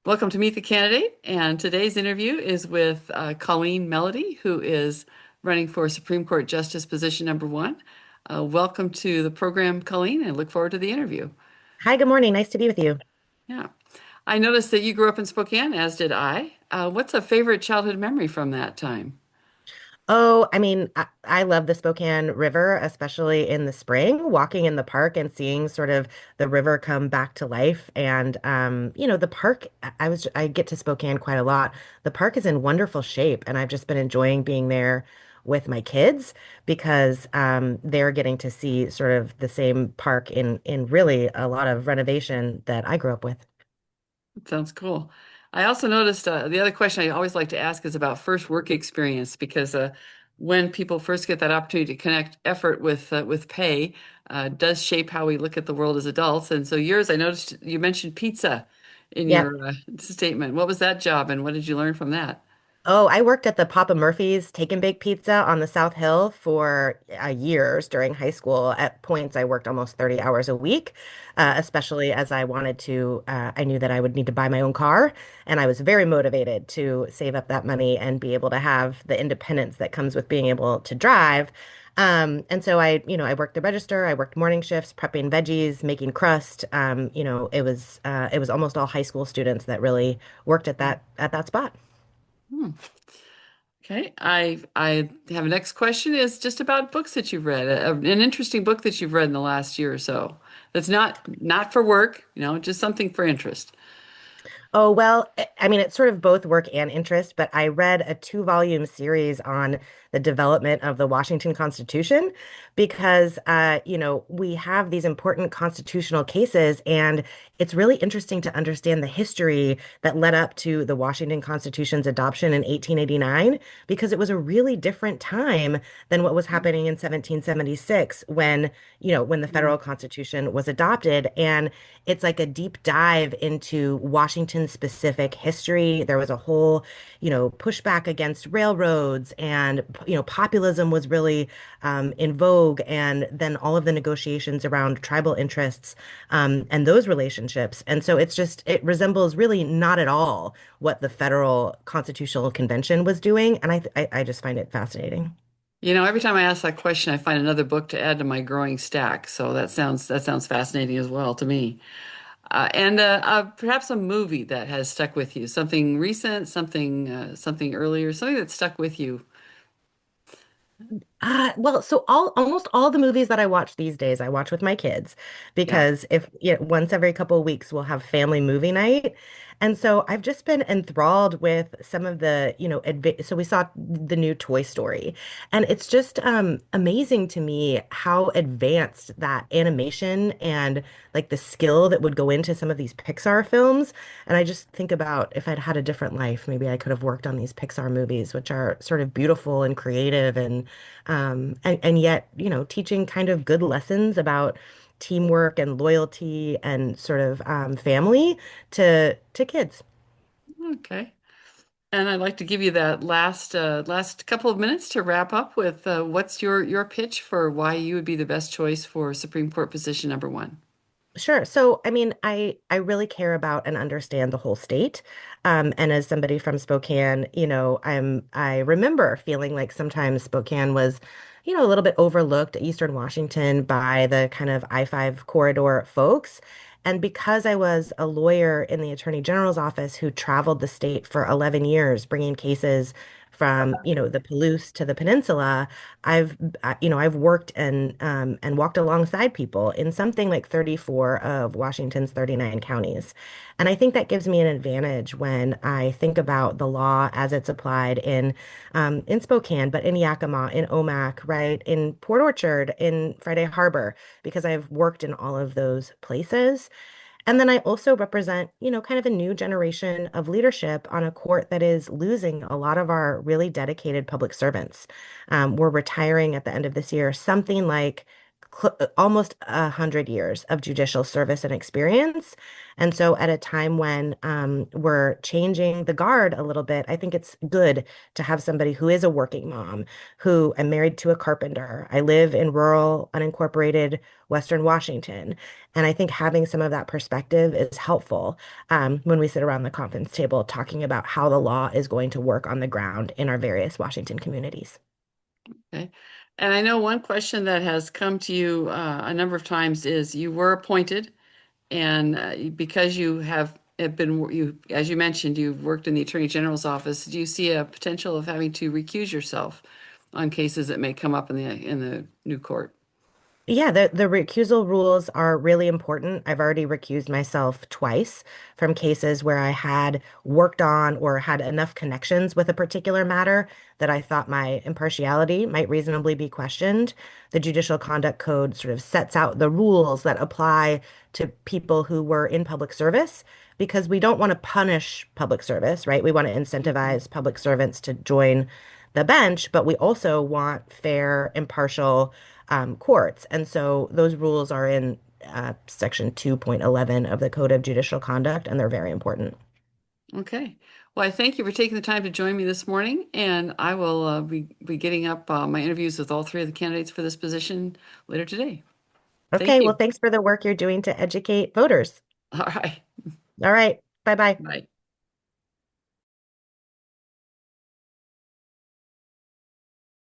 Welcome to Meet the Candidate, and today's interview is with Colleen Melody, who is running for Supreme Court Justice position number one. Welcome to the program, Colleen, and look forward to the interview. Hi, good morning. Nice to be with you. Yeah, I noticed that you grew up in Spokane, as did I. What's a favorite childhood memory from that time? I love the Spokane River, especially in the spring, walking in the park and seeing sort of the river come back to life. And the park, I get to Spokane quite a lot. The park is in wonderful shape, and I've just been enjoying being there with my kids because they're getting to see sort of the same park in really a lot of renovation that I grew up with. It sounds cool. I also noticed the other question I always like to ask is about first work experience because when people first get that opportunity to connect effort with pay, does shape how we look at the world as adults. And so yours, I noticed you mentioned pizza in Yep. your statement. What was that job, and what did you learn from that? Oh, I worked at the Papa Murphy's Take and Bake Pizza on the South Hill for years during high school. At points, I worked almost 30 hours a week, especially as I knew that I would need to buy my own car. And I was very motivated to save up that money and be able to have the independence that comes with being able to drive. And so I worked the register, I worked morning shifts, prepping veggies, making crust. It was almost all high school students that really worked at that spot. Hmm. Okay, I have a next question is just about books that you've read. An interesting book that you've read in the last year or so. That's not for work, just something for interest. Oh, well, I mean, it's sort of both work and interest, but I read a two-volume series on the development of the Washington Constitution because, we have these important constitutional cases, and it's really interesting to understand the history that led up to the Washington Constitution's adoption in 1889, because it was a really different time than what was happening in 1776 when the federal Constitution was adopted. And it's like a deep dive into Washington's specific history. There was a whole, pushback against railroads, and, populism was really in vogue. And then all of the negotiations around tribal interests and those relationships. And so it resembles really not at all what the Federal Constitutional Convention was doing. And I just find it fascinating. Every time I ask that question, I find another book to add to my growing stack. So that sounds fascinating as well to me. And perhaps a movie that has stuck with you, something recent, something earlier, something that stuck with you. So almost all the movies that I watch these days, I watch with my kids Yeah. because if once every couple of weeks we'll have family movie night. And so I've just been enthralled with some of the, so we saw the new Toy Story, and it's just amazing to me how advanced that animation and like the skill that would go into some of these Pixar films. And I just think about if I'd had a different life, maybe I could have worked on these Pixar movies, which are sort of beautiful and creative and yet, teaching kind of good lessons about teamwork and loyalty and sort of family to kids. Okay. And I'd like to give you that last couple of minutes to wrap up with what's your pitch for why you would be the best choice for Supreme Court position number one. Sure. So, I mean, I really care about and understand the whole state. And as somebody from Spokane, I remember feeling like sometimes Spokane was, a little bit overlooked, Eastern Washington, by the kind of I-5 corridor folks. And because I was a lawyer in the Attorney General's office who traveled the state for 11 years, bringing cases from, the Palouse to the peninsula, I've worked and walked alongside people in something like 34 of Washington's 39 counties. And I think that gives me an advantage when I think about the law as it's applied in Spokane, but in Yakima, in Omak, right, in Port Orchard, in Friday Harbor, because I've worked in all of those places. And then I also represent, kind of a new generation of leadership on a court that is losing a lot of our really dedicated public servants. We're retiring at the end of this year, something like almost 100 years of judicial service and experience. And so, at a time when we're changing the guard a little bit, I think it's good to have somebody who is a working mom, who I'm married to a carpenter. I live in rural, unincorporated Western Washington. And I think having some of that perspective is helpful when we sit around the conference table talking about how the law is going to work on the ground in our various Washington communities. Okay. And I know one question that has come to you a number of times is you were appointed, and because you have been, you, as you mentioned, you've worked in the Attorney General's office. Do you see a potential of having to recuse yourself on cases that may come up in the new court? Yeah, the recusal rules are really important. I've already recused myself twice from cases where I had worked on or had enough connections with a particular matter that I thought my impartiality might reasonably be questioned. The Judicial Conduct Code sort of sets out the rules that apply to people who were in public service because we don't want to punish public service, right? We want to Mhm. incentivize public servants to join the bench, but we also want fair, impartial courts. And so those rules are in Section 2.11 of the Code of Judicial Conduct, and they're very important. Okay. Well, I thank you for taking the time to join me this morning, and I will be getting up my interviews with all three of the candidates for this position later today. Thank Okay, well, you. thanks for the work you're doing to educate voters. All right. All right, bye bye. Bye.